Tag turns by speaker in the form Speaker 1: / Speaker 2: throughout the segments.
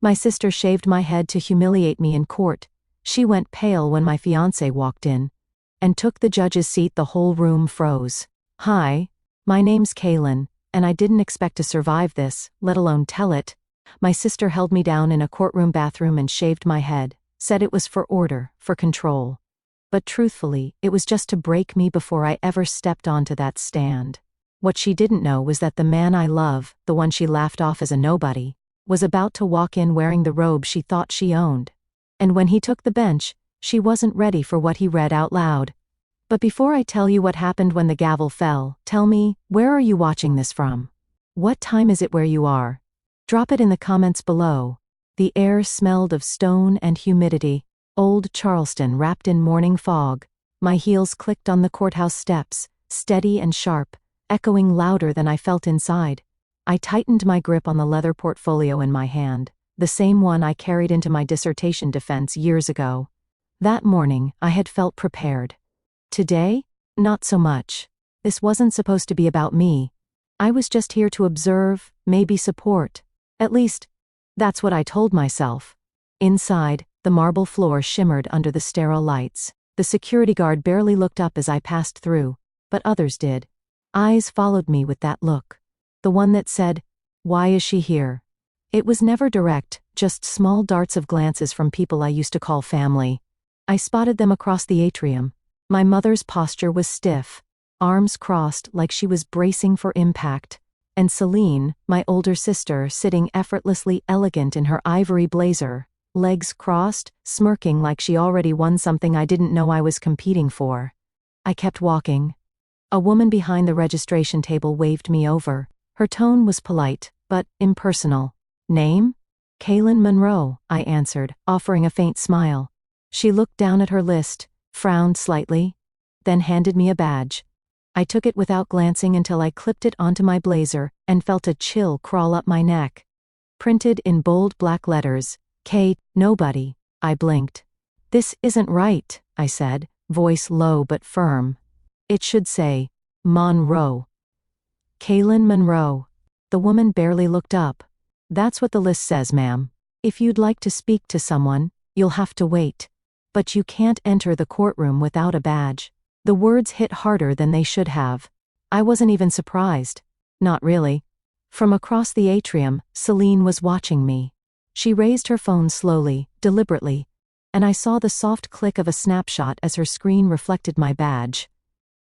Speaker 1: My sister shaved my head to humiliate me in court. She went pale when my fiancé walked in and took the judge's seat. The whole room froze. Hi, my name's Kaylin, and I didn't expect to survive this, let alone tell it. My sister held me down in a courtroom bathroom and shaved my head, said it was for order, for control. But truthfully, it was just to break me before I ever stepped onto that stand. What she didn't know was that the man I love, the one she laughed off as a nobody, was about to walk in wearing the robe she thought she owned. And when he took the bench, she wasn't ready for what he read out loud. But before I tell you what happened when the gavel fell, tell me, where are you watching this from? What time is it where you are? Drop it in the comments below. The air smelled of stone and humidity. Old Charleston wrapped in morning fog. My heels clicked on the courthouse steps, steady and sharp, echoing louder than I felt inside. I tightened my grip on the leather portfolio in my hand, the same one I carried into my dissertation defense years ago. That morning, I had felt prepared. Today? Not so much. This wasn't supposed to be about me. I was just here to observe, maybe support. At least, that's what I told myself. Inside, the marble floor shimmered under the sterile lights. The security guard barely looked up as I passed through, but others did. Eyes followed me with that look. The one that said, "Why is she here?" It was never direct, just small darts of glances from people I used to call family. I spotted them across the atrium. My mother's posture was stiff, arms crossed like she was bracing for impact. And Celine, my older sister, sitting effortlessly elegant in her ivory blazer, legs crossed, smirking like she already won something I didn't know I was competing for. I kept walking. A woman behind the registration table waved me over. Her tone was polite, but impersonal. Name? Kaylin Monroe, I answered, offering a faint smile. She looked down at her list, frowned slightly, then handed me a badge. I took it without glancing until I clipped it onto my blazer and felt a chill crawl up my neck. Printed in bold black letters, K, nobody. I blinked. This isn't right, I said, voice low but firm. It should say, Monroe. Kaylin Monroe. The woman barely looked up. That's what the list says, ma'am. If you'd like to speak to someone, you'll have to wait. But you can't enter the courtroom without a badge. The words hit harder than they should have. I wasn't even surprised. Not really. From across the atrium, Celine was watching me. She raised her phone slowly, deliberately, and I saw the soft click of a snapshot as her screen reflected my badge.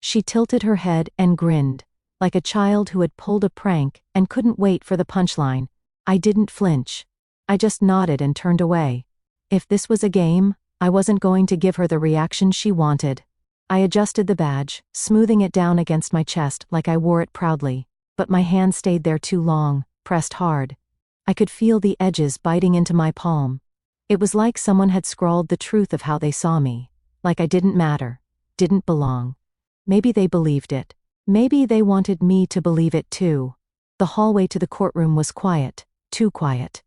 Speaker 1: She tilted her head and grinned, like a child who had pulled a prank and couldn't wait for the punchline. I didn't flinch. I just nodded and turned away. If this was a game, I wasn't going to give her the reaction she wanted. I adjusted the badge, smoothing it down against my chest like I wore it proudly, but my hand stayed there too long, pressed hard. I could feel the edges biting into my palm. It was like someone had scrawled the truth of how they saw me, like I didn't matter, didn't belong. Maybe they believed it. Maybe they wanted me to believe it too. The hallway to the courtroom was quiet, too quiet.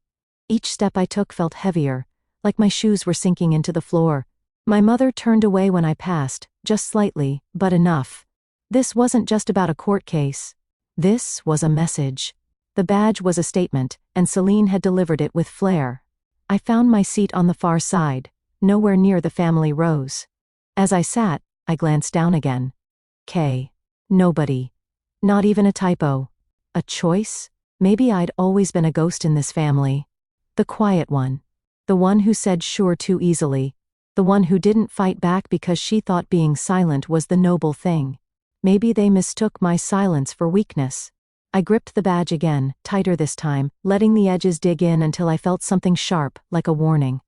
Speaker 1: Each step I took felt heavier, like my shoes were sinking into the floor. My mother turned away when I passed, just slightly, but enough. This wasn't just about a court case. This was a message. The badge was a statement, and Celine had delivered it with flair. I found my seat on the far side, nowhere near the family rows. As I sat, I glanced down again. K. Nobody. Not even a typo. A choice? Maybe I'd always been a ghost in this family. The quiet one. The one who said sure too easily. The one who didn't fight back because she thought being silent was the noble thing. Maybe they mistook my silence for weakness. I gripped the badge again, tighter this time, letting the edges dig in until I felt something sharp, like a warning.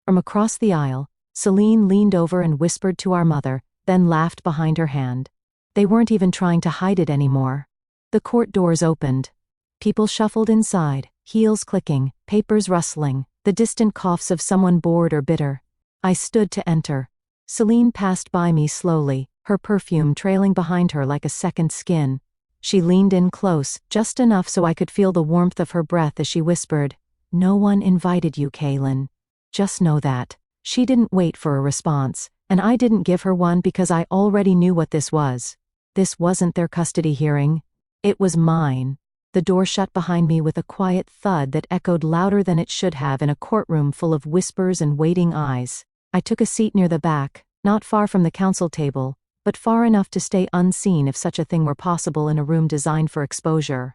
Speaker 1: From across the aisle, Celine leaned over and whispered to our mother, then laughed behind her hand. They weren't even trying to hide it anymore. The court doors opened. People shuffled inside, heels clicking, papers rustling, the distant coughs of someone bored or bitter. I stood to enter. Celine passed by me slowly, her perfume trailing behind her like a second skin. She leaned in close, just enough so I could feel the warmth of her breath as she whispered, "No one invited you, Kaylin. Just know that." She didn't wait for a response, and I didn't give her one because I already knew what this was. This wasn't their custody hearing. It was mine. the door shut behind me with a quiet thud that echoed louder than it should have in a courtroom full of whispers and waiting eyes. I took a seat near the back, not far from the counsel table, but far enough to stay unseen if such a thing were possible in a room designed for exposure.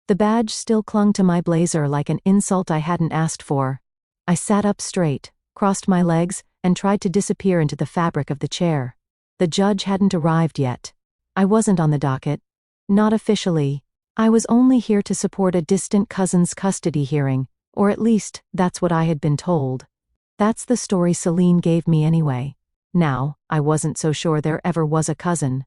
Speaker 1: The badge still clung to my blazer like an insult I hadn't asked for. I sat up straight, crossed my legs, and tried to disappear into the fabric of the chair. The judge hadn't arrived yet. I wasn't on the docket. Not officially. I was only here to support a distant cousin's custody hearing, or at least, that's what I had been told. That's the story Celine gave me anyway. Now, I wasn't so sure there ever was a cousin.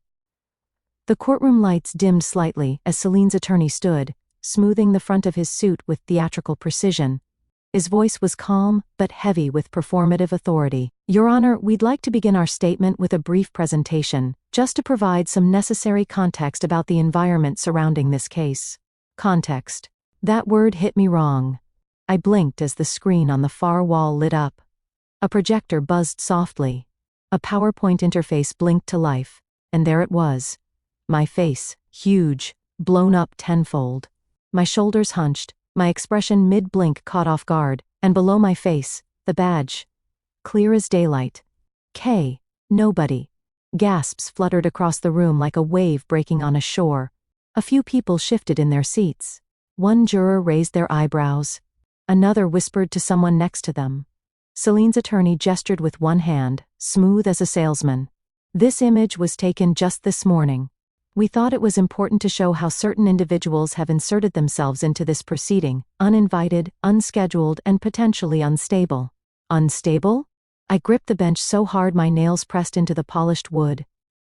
Speaker 1: The courtroom lights dimmed slightly as Celine's attorney stood, smoothing the front of his suit with theatrical precision. His voice was calm, but heavy with performative authority. Your Honor, we'd like to begin our statement with a brief presentation, just to provide some necessary context about the environment surrounding this case. Context. That word hit me wrong. I blinked as the screen on the far wall lit up. A projector buzzed softly. A PowerPoint interface blinked to life, and there it was. My face, huge, blown up tenfold. My shoulders hunched, my expression mid-blink caught off guard, and below my face, the badge. Clear as daylight. K. Nobody. Gasps fluttered across the room like a wave breaking on a shore. A few people shifted in their seats. One juror raised their eyebrows. Another whispered to someone next to them. Celine's attorney gestured with one hand, smooth as a salesman. This image was taken just this morning. We thought it was important to show how certain individuals have inserted themselves into this proceeding, uninvited, unscheduled, and potentially unstable. Unstable? I gripped the bench so hard my nails pressed into the polished wood.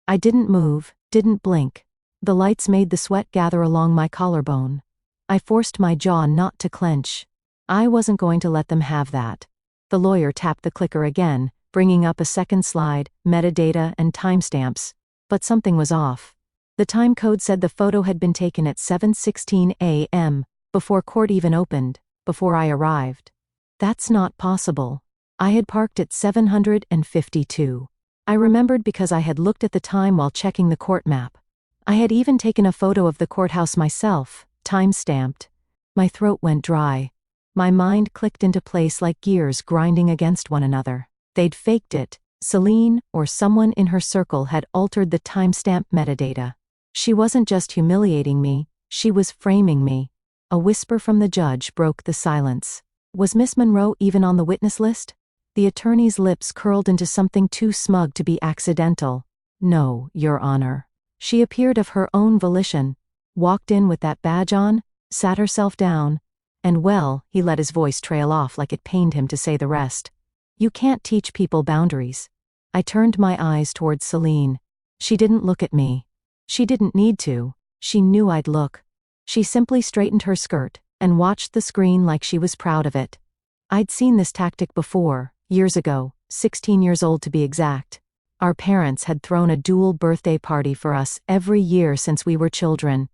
Speaker 1: I didn't move, didn't blink. The lights made the sweat gather along my collarbone. I forced my jaw not to clench. I wasn't going to let them have that. The lawyer tapped the clicker again, bringing up a second slide, metadata, and timestamps. But something was off. The time code said the photo had been taken at 7:16 a.m., before court even opened, before I arrived. That's not possible. I had parked at 752. I remembered because I had looked at the time while checking the court map. I had even taken a photo of the courthouse myself, time-stamped. My throat went dry. My mind clicked into place like gears grinding against one another. They'd faked it. Celine, or someone in her circle, had altered the timestamp metadata. She wasn't just humiliating me, she was framing me. A whisper from the judge broke the silence. Was Miss Monroe even on the witness list? The attorney's lips curled into something too smug to be accidental. No, Your Honor. She appeared of her own volition, walked in with that badge on, sat herself down, and well, he let his voice trail off like it pained him to say the rest. You can't teach people boundaries. I turned my eyes towards Celine. She didn't look at me. She didn't need to. She knew I'd look. She simply straightened her skirt and watched the screen like she was proud of it. I'd seen this tactic before, years ago, 16 years old to be exact. Our parents had thrown a dual birthday party for us every year since we were children.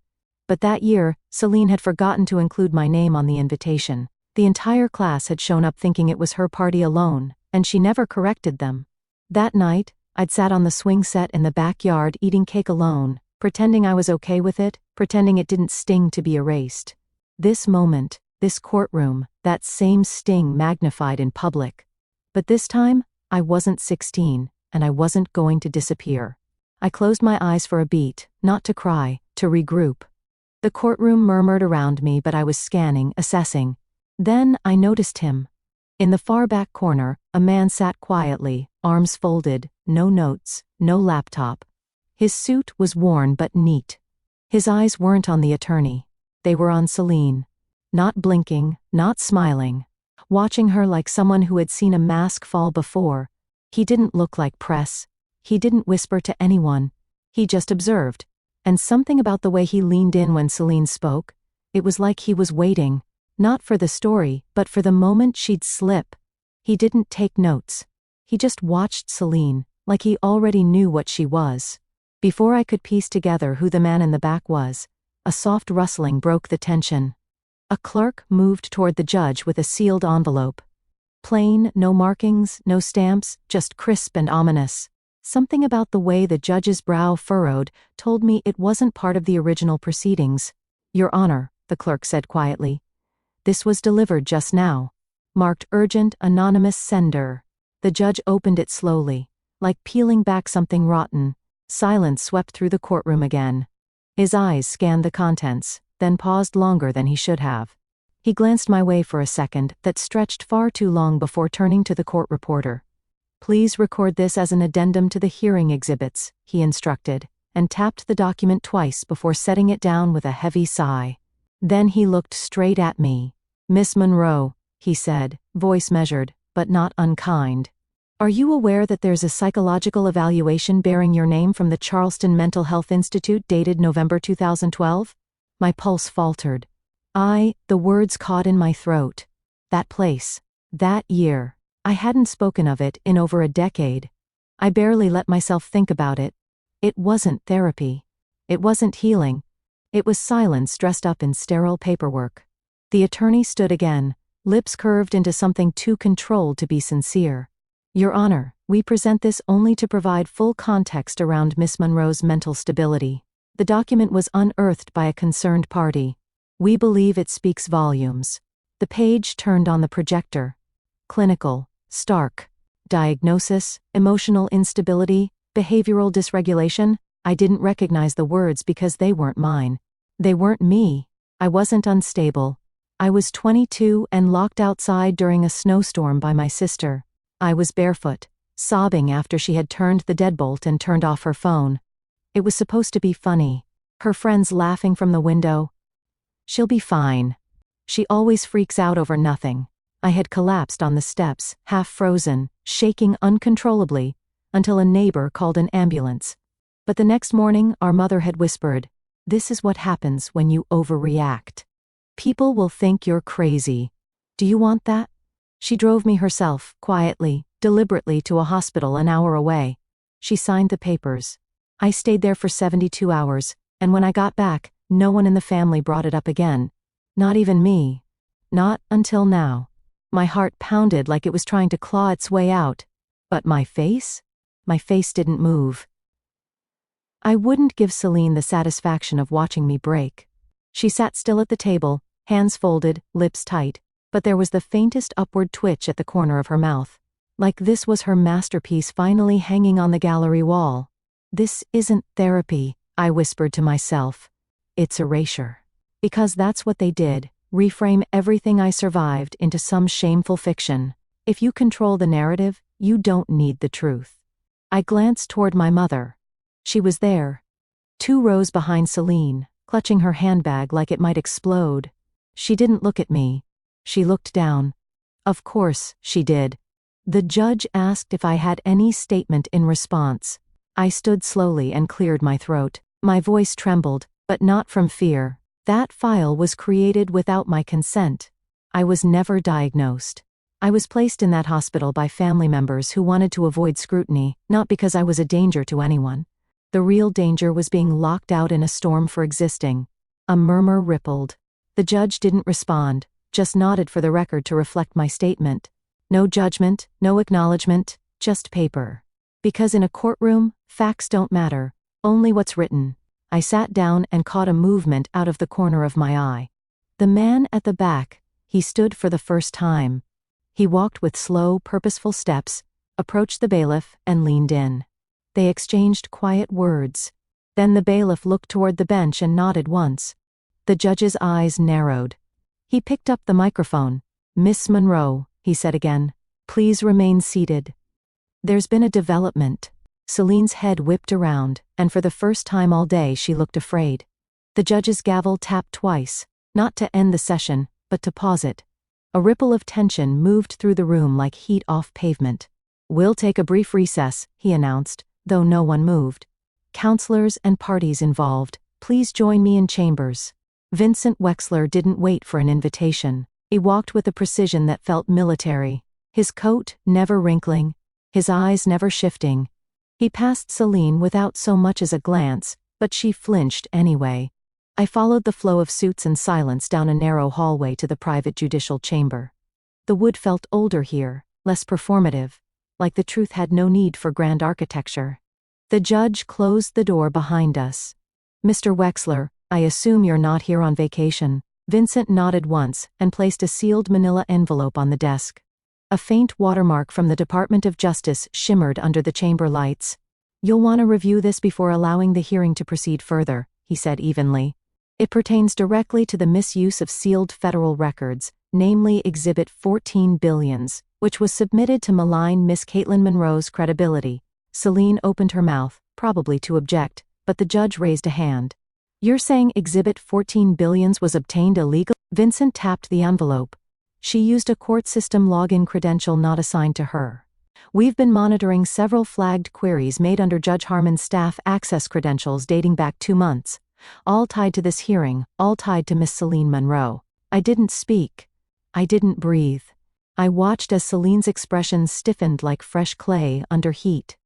Speaker 1: But that year, Celine had forgotten to include my name on the invitation. The entire class had shown up thinking it was her party alone, and she never corrected them. That night, I'd sat on the swing set in the backyard eating cake alone, pretending I was okay with it, pretending it didn't sting to be erased. This moment, this courtroom, that same sting magnified in public. But this time, I wasn't 16, and I wasn't going to disappear. I closed my eyes for a beat, not to cry, to regroup. The courtroom murmured around me, but I was scanning, assessing. Then I noticed him. In the far back corner, a man sat quietly, arms folded, no notes, no laptop. His suit was worn but neat. His eyes weren't on the attorney. They were on Celine. Not blinking, not smiling. Watching her like someone who had seen a mask fall before. He didn't look like press. He didn't whisper to anyone. He just observed. And something about the way he leaned in when Celine spoke, it was like he was waiting. Not for the story, but for the moment she'd slip. He didn't take notes. He just watched Celine, like he already knew what she was. Before I could piece together who the man in the back was, a soft rustling broke the tension. A clerk moved toward the judge with a sealed envelope. Plain, no markings, no stamps, just crisp and ominous. Something about the way the judge's brow furrowed told me it wasn't part of the original proceedings. Your Honor, the clerk said quietly. This was delivered just now. Marked urgent, anonymous sender. The judge opened it slowly, like peeling back something rotten. Silence swept through the courtroom again. His eyes scanned the contents, then paused longer than he should have. He glanced my way for a second that stretched far too long before turning to the court reporter. Please record this as an addendum to the hearing exhibits, he instructed, and tapped the document twice before setting it down with a heavy sigh. Then he looked straight at me. Miss Monroe, he said, voice measured, but not unkind. Are you aware that there's a psychological evaluation bearing your name from the Charleston Mental Health Institute dated November 2012? My pulse faltered. The words caught in my throat. That place. That year. I hadn't spoken of it in over a decade. I barely let myself think about it. It wasn't therapy. It wasn't healing. It was silence dressed up in sterile paperwork. The attorney stood again, lips curved into something too controlled to be sincere. Your Honor, we present this only to provide full context around Miss Monroe's mental stability. The document was unearthed by a concerned party. We believe it speaks volumes. The page turned on the projector. Clinical, stark. Diagnosis, emotional instability, behavioral dysregulation. I didn't recognize the words because they weren't mine. They weren't me. I wasn't unstable. I was 22 and locked outside during a snowstorm by my sister. I was barefoot, sobbing after she had turned the deadbolt and turned off her phone. It was supposed to be funny. Her friends laughing from the window. She'll be fine. She always freaks out over nothing. I had collapsed on the steps, half frozen, shaking uncontrollably, until a neighbor called an ambulance. But the next morning, our mother had whispered, "This is what happens when you overreact. People will think you're crazy. Do you want that?" She drove me herself, quietly, deliberately to a hospital an hour away. She signed the papers. I stayed there for 72 hours, and when I got back, no one in the family brought it up again. Not even me. Not until now. My heart pounded like it was trying to claw its way out. But my face? My face didn't move. I wouldn't give Celine the satisfaction of watching me break. She sat still at the table, hands folded, lips tight, but there was the faintest upward twitch at the corner of her mouth. Like this was her masterpiece finally hanging on the gallery wall. This isn't therapy, I whispered to myself. It's erasure. Because that's what they did, reframe everything I survived into some shameful fiction. If you control the narrative, you don't need the truth. I glanced toward my mother. She was there. 2 rows behind Celine, clutching her handbag like it might explode. She didn't look at me. She looked down. Of course, she did. The judge asked if I had any statement in response. I stood slowly and cleared my throat. My voice trembled, but not from fear. That file was created without my consent. I was never diagnosed. I was placed in that hospital by family members who wanted to avoid scrutiny, not because I was a danger to anyone. The real danger was being locked out in a storm for existing. A murmur rippled. The judge didn't respond, just nodded for the record to reflect my statement. No judgment, no acknowledgement, just paper. Because in a courtroom, facts don't matter, only what's written. I sat down and caught a movement out of the corner of my eye. The man at the back, he stood for the first time. He walked with slow, purposeful steps, approached the bailiff, and leaned in. They exchanged quiet words. Then the bailiff looked toward the bench and nodded once. The judge's eyes narrowed. He picked up the microphone. "Miss Monroe," he said again, "please remain seated." There's been a development. Celine's head whipped around, and for the first time all day she looked afraid. The judge's gavel tapped twice, not to end the session, but to pause it. A ripple of tension moved through the room like heat off pavement. "We'll take a brief recess," he announced, though no one moved. "Counselors and parties involved, please join me in chambers." Vincent Wexler didn't wait for an invitation. He walked with a precision that felt military, his coat never wrinkling, his eyes never shifting. He passed Celine without so much as a glance, but she flinched anyway. I followed the flow of suits and silence down a narrow hallway to the private judicial chamber. The wood felt older here, less performative, like the truth had no need for grand architecture. The judge closed the door behind us. "Mr. Wexler, I assume you're not here on vacation." Vincent nodded once and placed a sealed manila envelope on the desk. A faint watermark from the Department of Justice shimmered under the chamber lights. "You'll want to review this before allowing the hearing to proceed further," he said evenly. "It pertains directly to the misuse of sealed federal records, namely Exhibit 14 Billions, which was submitted to malign Miss Caitlin Monroe's credibility." Celine opened her mouth, probably to object, but the judge raised a hand. "You're saying Exhibit 14 Billions was obtained illegal?" Vincent tapped the envelope. "She used a court system login credential not assigned to her. We've been monitoring several flagged queries made under Judge Harmon's staff access credentials dating back 2 months. All tied to this hearing, all tied to Miss Celine Monroe. I didn't speak. I didn't breathe. I watched as Celine's expression stiffened like fresh clay under heat.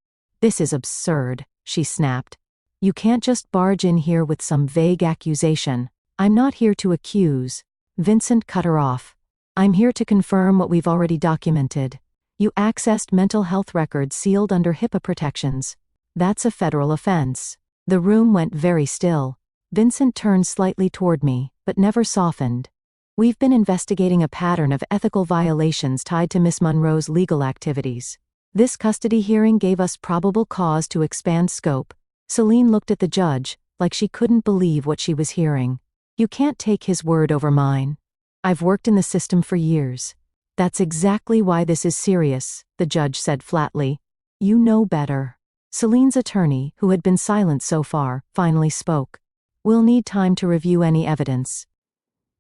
Speaker 1: "This is absurd," she snapped. "You can't just barge in here with some vague accusation. I'm not here to accuse." Vincent cut her off. "I'm here to confirm what we've already documented. You accessed mental health records sealed under HIPAA protections. That's a federal offense." The room went very still. Vincent turned slightly toward me, but never softened. "We've been investigating a pattern of ethical violations tied to Miss Monroe's legal activities. This custody hearing gave us probable cause to expand scope." Celine looked at the judge, like she couldn't believe what she was hearing. "You can't take his word over mine. I've worked in the system for years." "That's exactly why this is serious," the judge said flatly. "You know better." Celine's attorney, who had been silent so far, finally spoke. "We'll need time to review any evidence."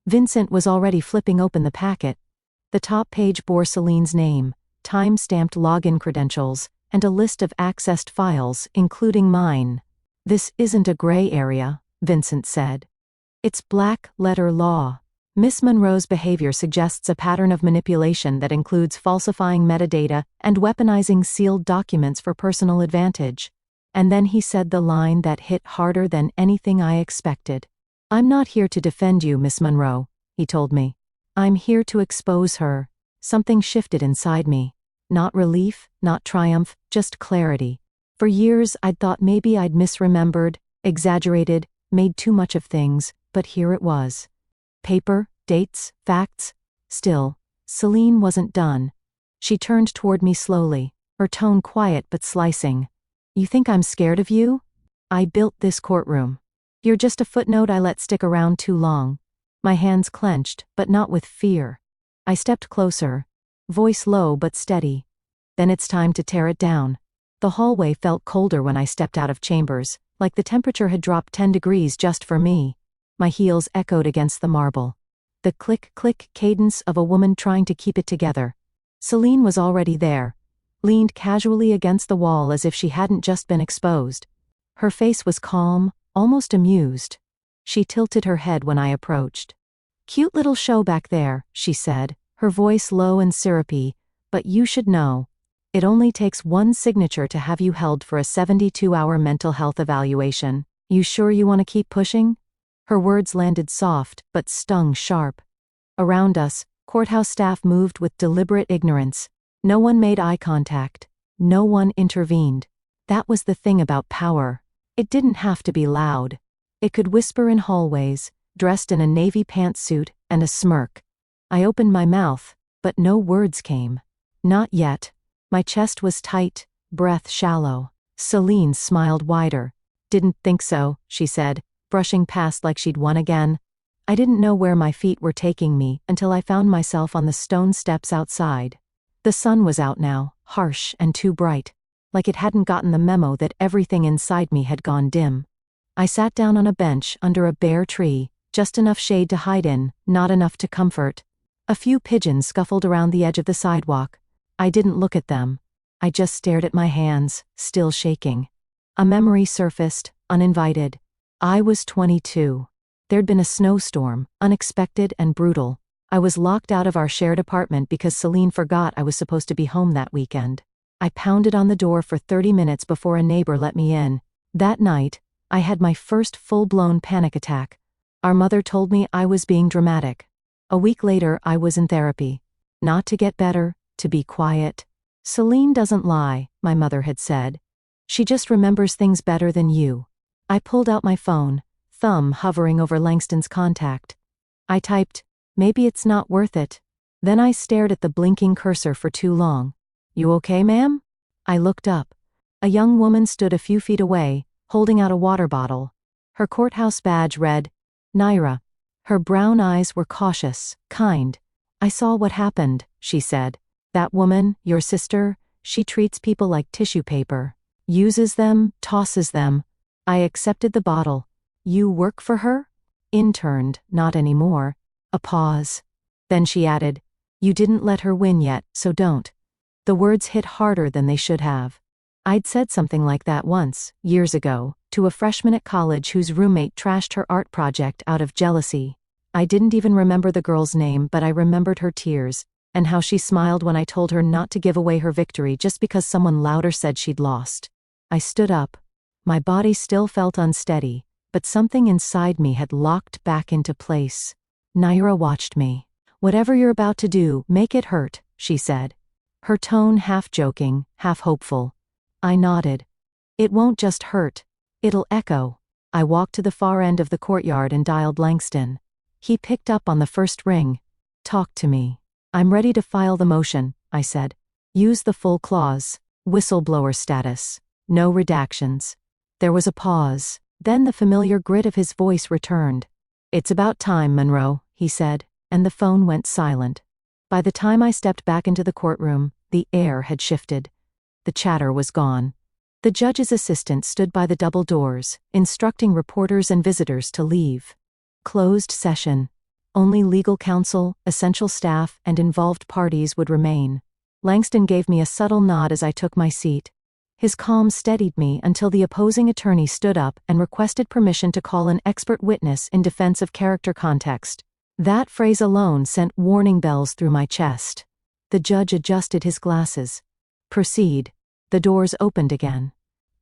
Speaker 1: Vincent was already flipping open the packet. The top page bore Celine's name, time-stamped login credentials, and a list of accessed files, including mine. "This isn't a gray area," Vincent said. "It's black-letter law. Miss Monroe's behavior suggests a pattern of manipulation that includes falsifying metadata and weaponizing sealed documents for personal advantage." And then he said the line that hit harder than anything I expected. "I'm not here to defend you, Miss Monroe," he told me. "I'm here to expose her." Something shifted inside me. Not relief, not triumph, just clarity. For years I'd thought maybe I'd misremembered, exaggerated, made too much of things, but here it was. Paper, dates, facts. Still, Celine wasn't done. She turned toward me slowly, her tone quiet but slicing. "You think I'm scared of you? I built this courtroom. You're just a footnote I let stick around too long." My hands clenched, but not with fear. I stepped closer, voice low but steady. "Then it's time to tear it down." The hallway felt colder when I stepped out of chambers, like the temperature had dropped 10 degrees just for me. My heels echoed against the marble. The click-click cadence of a woman trying to keep it together. Celine was already there, leaned casually against the wall as if she hadn't just been exposed. Her face was calm, almost amused. She tilted her head when I approached. "Cute little show back there," she said, her voice low and syrupy, "but you should know. It only takes one signature to have you held for a 72-hour mental health evaluation. You sure you want to keep pushing?" Her words landed soft, but stung sharp. Around us, courthouse staff moved with deliberate ignorance. No one made eye contact. No one intervened. That was the thing about power. It didn't have to be loud. It could whisper in hallways, dressed in a navy pantsuit and a smirk. I opened my mouth, but no words came. Not yet. My chest was tight, breath shallow. Celine smiled wider. "Didn't think so," she said, brushing past like she'd won again. I didn't know where my feet were taking me until I found myself on the stone steps outside. The sun was out now, harsh and too bright, like it hadn't gotten the memo that everything inside me had gone dim. I sat down on a bench under a bare tree, just enough shade to hide in, not enough to comfort. A few pigeons scuffled around the edge of the sidewalk. I didn't look at them. I just stared at my hands, still shaking. A memory surfaced, uninvited. I was 22. There'd been a snowstorm, unexpected and brutal. I was locked out of our shared apartment because Celine forgot I was supposed to be home that weekend. I pounded on the door for 30 minutes before a neighbor let me in. That night, I had my first full-blown panic attack. Our mother told me I was being dramatic. A week later, I was in therapy. Not to get better, to be quiet. "Celine doesn't lie," my mother had said. "She just remembers things better than you." I pulled out my phone, thumb hovering over Langston's contact. I typed, "Maybe it's not worth it." Then I stared at the blinking cursor for too long. "You okay, ma'am?" I looked up. A young woman stood a few feet away, holding out a water bottle. Her courthouse badge read, Naira. Her brown eyes were cautious, kind. "I saw what happened," she said. "That woman, your sister, she treats people like tissue paper. Uses them, tosses them." I accepted the bottle. "You work for her?" "Interned, not anymore." A pause. Then she added, "You didn't let her win yet, so don't." The words hit harder than they should have. I'd said something like that once, years ago, to a freshman at college whose roommate trashed her art project out of jealousy. I didn't even remember the girl's name, but I remembered her tears, and how she smiled when I told her not to give away her victory just because someone louder said she'd lost. I stood up. My body still felt unsteady, but something inside me had locked back into place. Naira watched me. "Whatever you're about to do, make it hurt," she said. Her tone half joking, half hopeful. I nodded. "It won't just hurt. It'll echo." I walked to the far end of the courtyard and dialed Langston. He picked up on the first ring. "Talk to me." "I'm ready to file the motion," I said. "Use the full clause. Whistleblower status. No redactions." There was a pause. Then the familiar grit of his voice returned. "It's about time, Monroe," he said, and the phone went silent. By the time I stepped back into the courtroom, the air had shifted. The chatter was gone. The judge's assistant stood by the double doors, instructing reporters and visitors to leave. Closed session. Only legal counsel, essential staff, and involved parties would remain. Langston gave me a subtle nod as I took my seat. His calm steadied me until the opposing attorney stood up and requested permission to call an expert witness in defense of character context. That phrase alone sent warning bells through my chest. The judge adjusted his glasses. "Proceed." The doors opened again.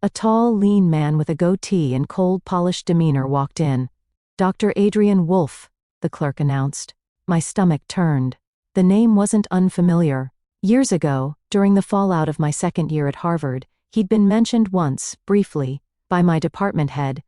Speaker 1: A tall, lean man with a goatee and cold, polished demeanor walked in. "Dr. Adrian Wolfe," the clerk announced. My stomach turned. The name wasn't unfamiliar. Years ago, during the fallout of my second year at Harvard, he'd been mentioned once, briefly, by my department head,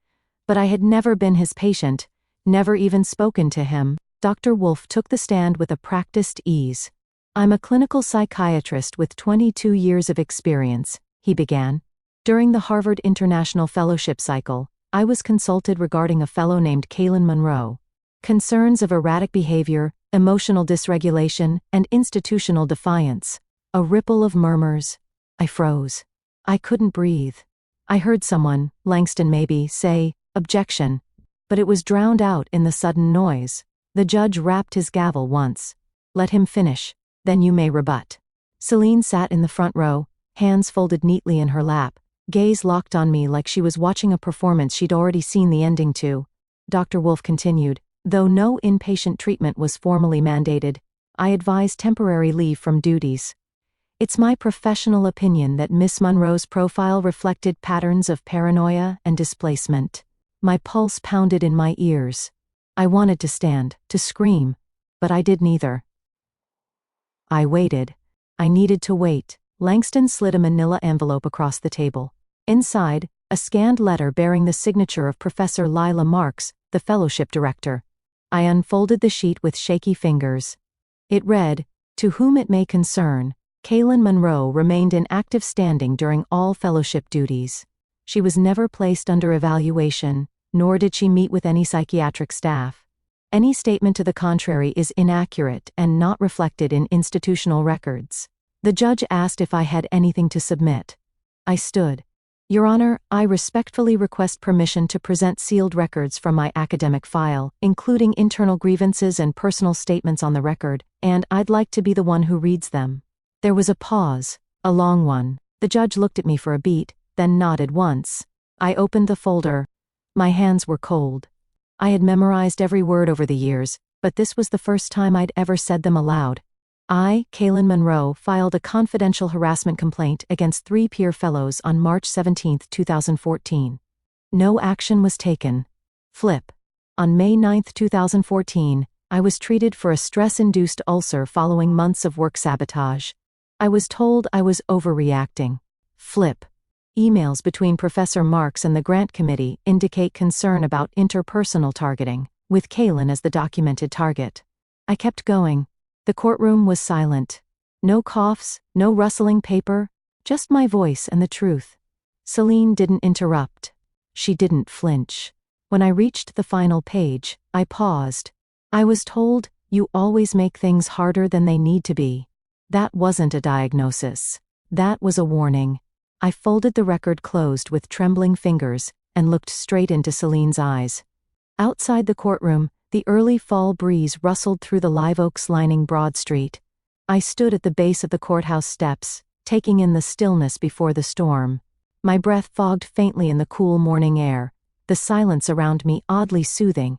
Speaker 1: but I had never been his patient, never even spoken to him. Dr. Wolfe took the stand with a practiced ease. "I'm a clinical psychiatrist with 22 years of experience," he began. "During the Harvard International Fellowship cycle, I was consulted regarding a fellow named Kaylin Monroe. Concerns of erratic behavior, emotional dysregulation, and institutional defiance." A ripple of murmurs. I froze. I couldn't breathe. I heard someone, Langston maybe, say, "Objection." But it was drowned out in the sudden noise. The judge rapped his gavel once. "Let him finish. Then you may rebut." Celine sat in the front row, hands folded neatly in her lap, gaze locked on me like she was watching a performance she'd already seen the ending to. Dr. Wolfe continued, "Though no inpatient treatment was formally mandated, I advise temporary leave from duties. It's my professional opinion that Miss Monroe's profile reflected patterns of paranoia and displacement." My pulse pounded in my ears. I wanted to stand, to scream, but I did neither. I waited. I needed to wait. Langston slid a manila envelope across the table. Inside, a scanned letter bearing the signature of Professor Lila Marks, the fellowship director. I unfolded the sheet with shaky fingers. It read, "To whom it may concern, Kaylin Monroe remained in active standing during all fellowship duties. She was never placed under evaluation, nor did she meet with any psychiatric staff. Any statement to the contrary is inaccurate and not reflected in institutional records." The judge asked if I had anything to submit. I stood. "Your Honor, I respectfully request permission to present sealed records from my academic file, including internal grievances and personal statements on the record, and I'd like to be the one who reads them." There was a pause, a long one. The judge looked at me for a beat, then nodded once. I opened the folder. My hands were cold. I had memorized every word over the years, but this was the first time I'd ever said them aloud. I, Kaylin Monroe, filed a confidential harassment complaint against 3 peer fellows on March 17, 2014. No action was taken. Flip. On May 9, 2014, I was treated for a stress-induced ulcer following months of work sabotage. I was told I was overreacting. Flip. Emails between Professor Marks and the grant committee indicate concern about interpersonal targeting. with Kaylin as the documented target. I kept going. The courtroom was silent. No coughs, no rustling paper, just my voice and the truth. Celine didn't interrupt. She didn't flinch. When I reached the final page, I paused. I was told, "You always make things harder than they need to be." That wasn't a diagnosis. That was a warning. I folded the record closed with trembling fingers and looked straight into Celine's eyes. Outside the courtroom, the early fall breeze rustled through the live oaks lining Broad Street. I stood at the base of the courthouse steps, taking in the stillness before the storm. My breath fogged faintly in the cool morning air, the silence around me oddly soothing.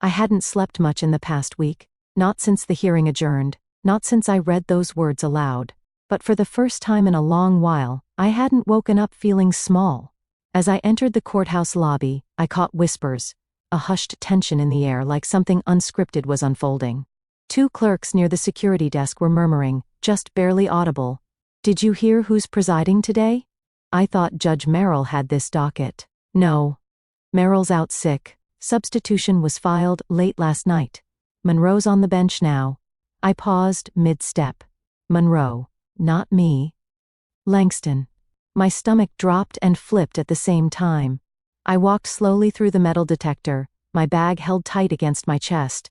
Speaker 1: I hadn't slept much in the past week, not since the hearing adjourned, not since I read those words aloud. But for the first time in a long while, I hadn't woken up feeling small. As I entered the courthouse lobby, I caught whispers, a hushed tension in the air like something unscripted was unfolding. Two clerks near the security desk were murmuring, just barely audible. "Did you hear who's presiding today?" I thought Judge Merrill had this docket. No. Merrill's out sick. Substitution was filed late last night. Monroe's on the bench now. I paused mid-step. Monroe. Not me. Langston. My stomach dropped and flipped at the same time. I walked slowly through the metal detector, my bag held tight against my chest.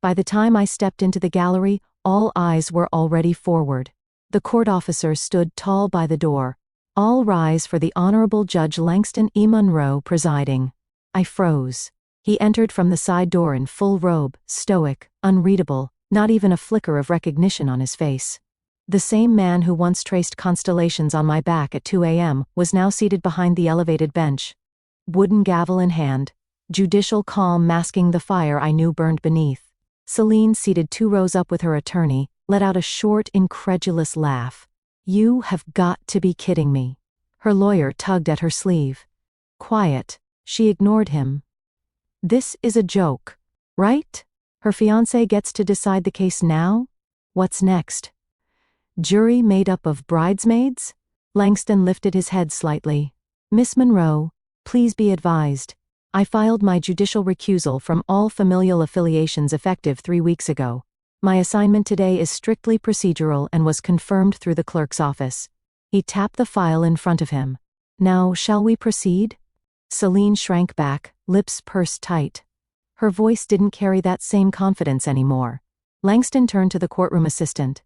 Speaker 1: By the time I stepped into the gallery, all eyes were already forward. The court officers stood tall by the door. "All rise for the Honorable Judge Langston E. Monroe presiding." I froze. He entered from the side door in full robe, stoic, unreadable, not even a flicker of recognition on his face. The same man who once traced constellations on my back at 2 a.m. was now seated behind the elevated bench. Wooden gavel in hand, judicial calm masking the fire I knew burned beneath. Celine, seated 2 rows up with her attorney, let out a short, incredulous laugh. "You have got to be kidding me." Her lawyer tugged at her sleeve. Quiet. She ignored him. "This is a joke, right? Her fiancé gets to decide the case now? What's next? Jury made up of bridesmaids?" Langston lifted his head slightly. "Miss Monroe, please be advised. I filed my judicial recusal from all familial affiliations effective 3 weeks ago. My assignment today is strictly procedural and was confirmed through the clerk's office." He tapped the file in front of him. "Now, shall we proceed?" Celine shrank back, lips pursed tight. Her voice didn't carry that same confidence anymore. Langston turned to the courtroom assistant.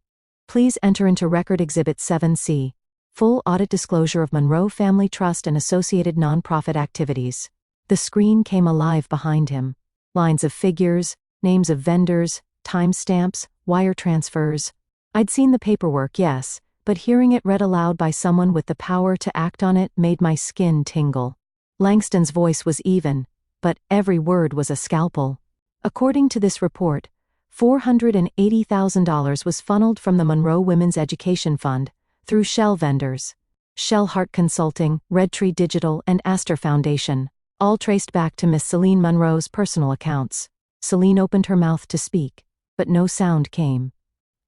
Speaker 1: "Please enter into Record Exhibit 7C. Full audit disclosure of Monroe Family Trust and associated nonprofit activities." The screen came alive behind him. Lines of figures, names of vendors, timestamps, wire transfers. I'd seen the paperwork, yes, but hearing it read aloud by someone with the power to act on it made my skin tingle. Langston's voice was even, but every word was a scalpel. According to this report, $480,000 was funneled from the Monroe Women's Education Fund through shell vendors. Shellhart Consulting, Red Tree Digital, and Astor Foundation, all traced back to Miss Celine Monroe's personal accounts. Celine opened her mouth to speak, but no sound came.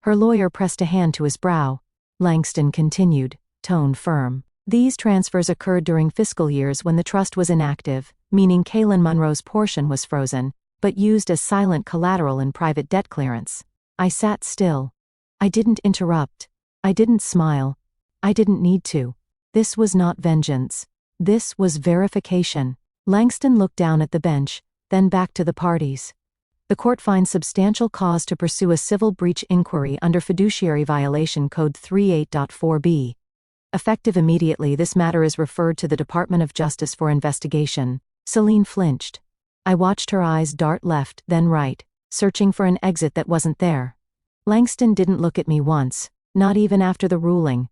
Speaker 1: Her lawyer pressed a hand to his brow. Langston continued, tone firm. "These transfers occurred during fiscal years when the trust was inactive, meaning Kaylin Monroe's portion was frozen, but used as silent collateral in private debt clearance." I sat still. I didn't interrupt. I didn't smile. I didn't need to. This was not vengeance. This was verification. Langston looked down at the bench, then back to the parties. "The court finds substantial cause to pursue a civil breach inquiry under Fiduciary Violation Code 38.4b. Effective immediately, this matter is referred to the Department of Justice for investigation." Celine flinched. I watched her eyes dart left, then right, searching for an exit that wasn't there. Langston didn't look at me once, not even after the ruling.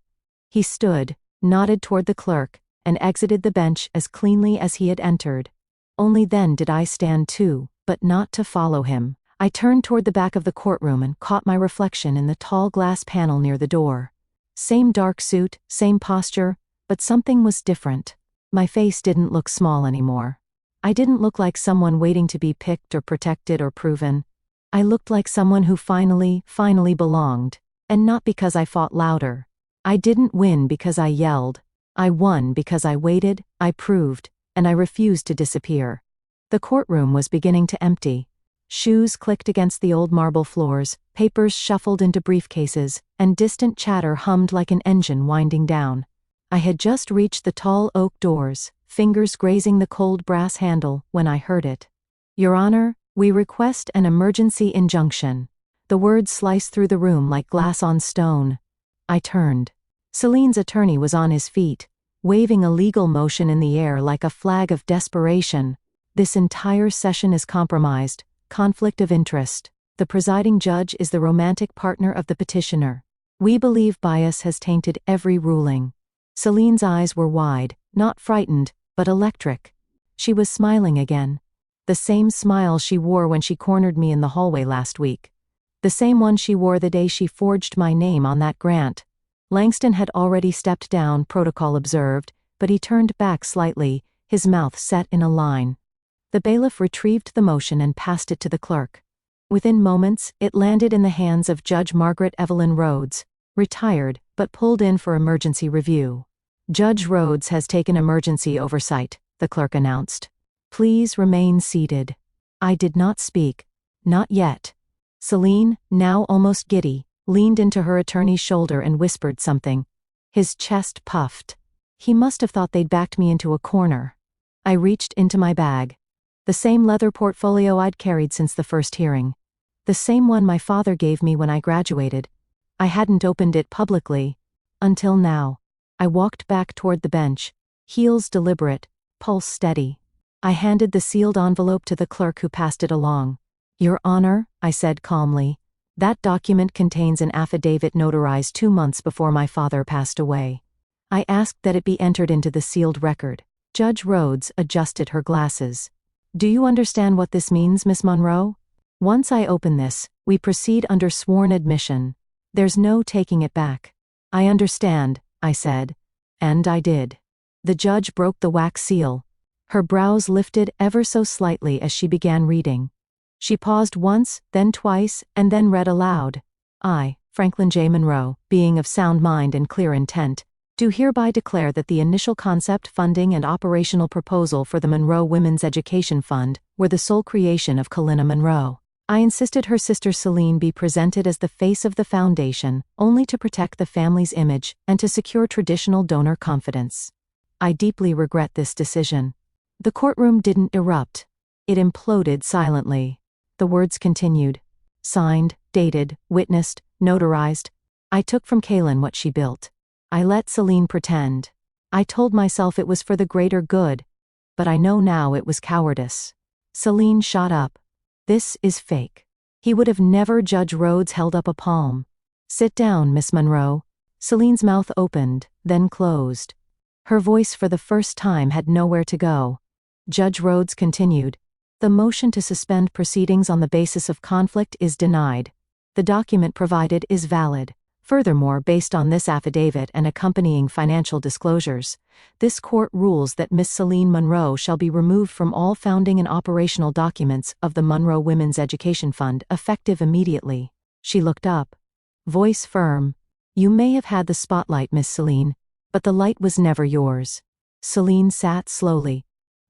Speaker 1: He stood, nodded toward the clerk, and exited the bench as cleanly as he had entered. Only then did I stand too, but not to follow him. I turned toward the back of the courtroom and caught my reflection in the tall glass panel near the door. Same dark suit, same posture, but something was different. My face didn't look small anymore. I didn't look like someone waiting to be picked or protected or proven. I looked like someone who finally belonged, and not because I fought louder. I didn't win because I yelled. I won because I waited, I proved, and I refused to disappear. The courtroom was beginning to empty. Shoes clicked against the old marble floors, papers shuffled into briefcases, and distant chatter hummed like an engine winding down. I had just reached the tall oak doors, fingers grazing the cold brass handle, when I heard it. "Your Honor, we request an emergency injunction." The words sliced through the room like glass on stone. I turned. Celine's attorney was on his feet, waving a legal motion in the air like a flag of desperation. "This entire session is compromised. Conflict of interest. The presiding judge is the romantic partner of the petitioner. We believe bias has tainted every ruling." Celine's eyes were wide, not frightened, but electric. She was smiling again. The same smile she wore when she cornered me in the hallway last week. The same one she wore the day she forged my name on that grant. Langston had already stepped down, protocol observed, but he turned back slightly, his mouth set in a line. The bailiff retrieved the motion and passed it to the clerk. Within moments, it landed in the hands of Judge Margaret Evelyn Rhodes, retired, but pulled in for emergency review. "Judge Rhodes has taken emergency oversight," the clerk announced. "Please remain seated." I did not speak. Not yet. Celine, now almost giddy, leaned into her attorney's shoulder and whispered something. His chest puffed. He must have thought they'd backed me into a corner. I reached into my bag. The same leather portfolio I'd carried since the first hearing. The same one my father gave me when I graduated. I hadn't opened it publicly. Until now. I walked back toward the bench, heels deliberate, pulse steady. I handed the sealed envelope to the clerk who passed it along. "Your Honor," I said calmly, "that document contains an affidavit notarized 2 months before my father passed away. I asked that it be entered into the sealed record." Judge Rhodes adjusted her glasses. "Do you understand what this means, Miss Monroe? Once I open this, we proceed under sworn admission. There's no taking it back." "I understand," I said. And I did. The judge broke the wax seal. Her brows lifted ever so slightly as she began reading. She paused once, then twice, and then read aloud. "I, Franklin J. Monroe, being of sound mind and clear intent, do hereby declare that the initial concept, funding, and operational proposal for the Monroe Women's Education Fund were the sole creation of Kalina Monroe. I insisted her sister Celine be presented as the face of the foundation, only to protect the family's image and to secure traditional donor confidence. I deeply regret this decision." The courtroom didn't erupt. It imploded silently. The words continued. "Signed, dated, witnessed, notarized. I took from Kaylin what she built. I let Celine pretend. I told myself it was for the greater good, but I know now it was cowardice." Celine shot up. "This is fake." He would have never. Judge Rhodes held up a palm. "Sit down, Miss Monroe." Celine's mouth opened, then closed. Her voice for the first time had nowhere to go. Judge Rhodes continued. "The motion to suspend proceedings on the basis of conflict is denied. The document provided is valid. Furthermore, based on this affidavit and accompanying financial disclosures, this court rules that Miss Celine Monroe shall be removed from all founding and operational documents of the Monroe Women's Education Fund effective immediately." She looked up. Voice firm. "You may have had the spotlight, Miss Celine, but the light was never yours." Celine sat slowly.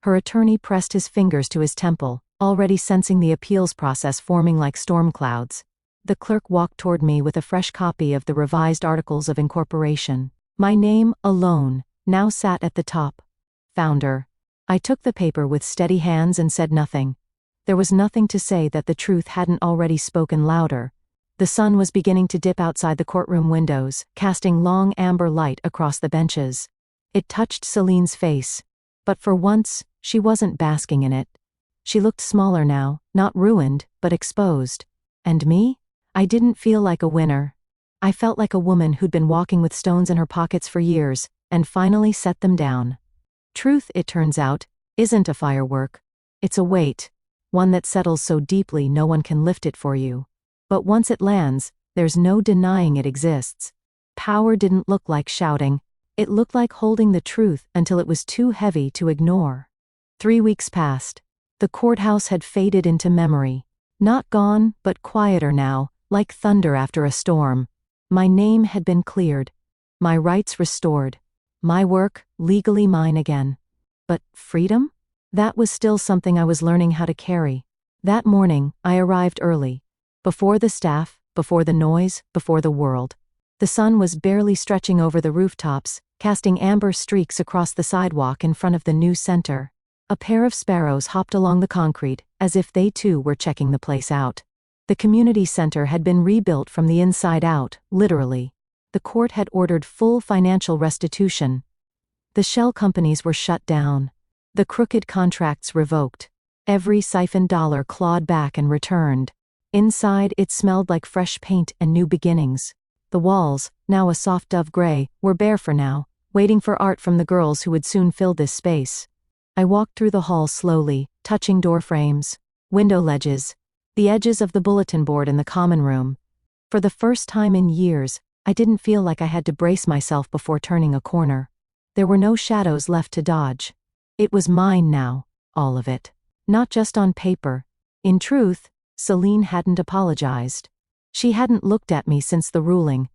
Speaker 1: Her attorney pressed his fingers to his temple, already sensing the appeals process forming like storm clouds. The clerk walked toward me with a fresh copy of the revised Articles of Incorporation. My name, alone, now sat at the top. Founder. I took the paper with steady hands and said nothing. There was nothing to say that the truth hadn't already spoken louder. The sun was beginning to dip outside the courtroom windows, casting long amber light across the benches. It touched Celine's face. But for once, she wasn't basking in it. She looked smaller now, not ruined, but exposed. And me? I didn't feel like a winner. I felt like a woman who'd been walking with stones in her pockets for years, and finally set them down. Truth, it turns out, isn't a firework. It's a weight. One that settles so deeply no one can lift it for you. But once it lands, there's no denying it exists. Power didn't look like shouting. It looked like holding the truth until it was too heavy to ignore. 3 weeks passed. The courthouse had faded into memory. Not gone, but quieter now, like thunder after a storm. My name had been cleared. My rights restored. My work, legally mine again. But freedom? That was still something I was learning how to carry. That morning, I arrived early. Before the staff, before the noise, before the world. The sun was barely stretching over the rooftops, casting amber streaks across the sidewalk in front of the new center. A pair of sparrows hopped along the concrete, as if they too were checking the place out. The community center had been rebuilt from the inside out, literally. The court had ordered full financial restitution. The shell companies were shut down. The crooked contracts revoked. Every siphoned dollar clawed back and returned. Inside, it smelled like fresh paint and new beginnings. The walls, now a soft dove gray, were bare for now, waiting for art from the girls who would soon fill this space. I walked through the hall slowly, touching door frames, window ledges, the edges of the bulletin board in the common room. For the first time in years, I didn't feel like I had to brace myself before turning a corner. There were no shadows left to dodge. It was mine now, all of it. Not just on paper. In truth, Celine hadn't apologized. She hadn't looked at me since the ruling.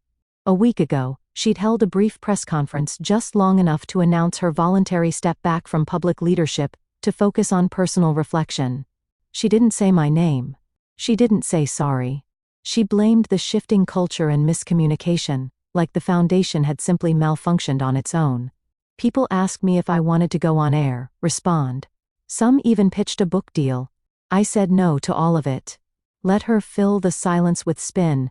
Speaker 1: A week ago, she'd held a brief press conference just long enough to announce her voluntary step back from public leadership to focus on personal reflection. She didn't say my name. She didn't say sorry. She blamed the shifting culture and miscommunication, like the foundation had simply malfunctioned on its own. People asked me if I wanted to go on air, respond. Some even pitched a book deal. I said no to all of it. Let her fill the silence with spin.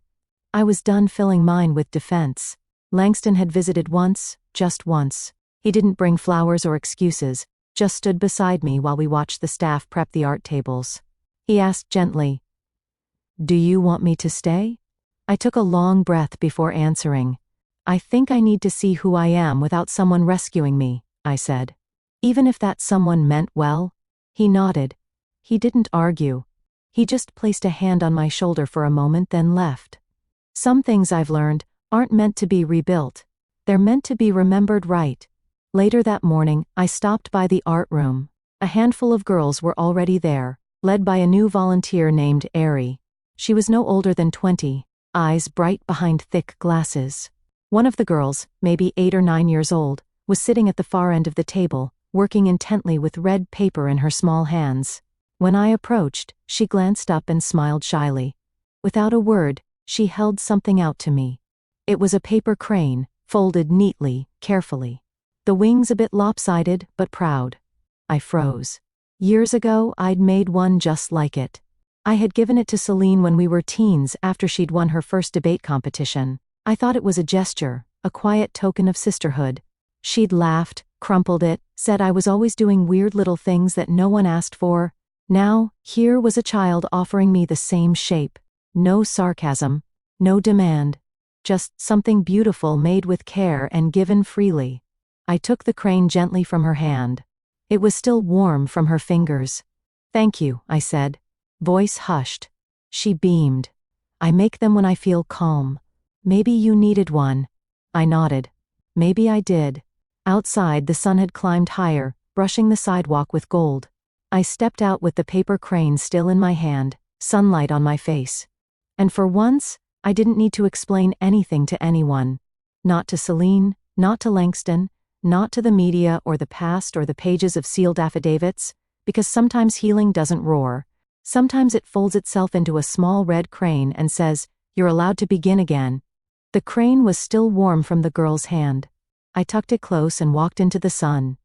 Speaker 1: I was done filling mine with defense. Langston had visited once, just once. He didn't bring flowers or excuses, just stood beside me while we watched the staff prep the art tables. He asked gently, "Do you want me to stay?" I took a long breath before answering. "I think I need to see who I am without someone rescuing me," I said. Even if that someone meant well. He nodded. He didn't argue. He just placed a hand on my shoulder for a moment, then left. Some things I've learned aren't meant to be rebuilt. They're meant to be remembered right. Later that morning, I stopped by the art room. A handful of girls were already there, led by a new volunteer named Ari. She was no older than 20, eyes bright behind thick glasses. One of the girls, maybe 8 or 9 years old, was sitting at the far end of the table, working intently with red paper in her small hands. When I approached, she glanced up and smiled shyly. Without a word, she held something out to me. It was a paper crane, folded neatly, carefully. The wings a bit lopsided, but proud. I froze. Years ago, I'd made one just like it. I had given it to Celine when we were teens after she'd won her first debate competition. I thought it was a gesture, a quiet token of sisterhood. She'd laughed, crumpled it, said I was always doing weird little things that no one asked for. Now, here was a child offering me the same shape. No sarcasm, no demand. Just something beautiful made with care and given freely. I took the crane gently from her hand. It was still warm from her fingers. "Thank you," I said. Voice hushed. She beamed. "I make them when I feel calm. Maybe you needed one." I nodded. Maybe I did. Outside, the sun had climbed higher, brushing the sidewalk with gold. I stepped out with the paper crane still in my hand, sunlight on my face. And for once, I didn't need to explain anything to anyone. Not to Celine, not to Langston, not to the media or the past or the pages of sealed affidavits, because sometimes healing doesn't roar. Sometimes it folds itself into a small red crane and says, "You're allowed to begin again." The crane was still warm from the girl's hand. I tucked it close and walked into the sun.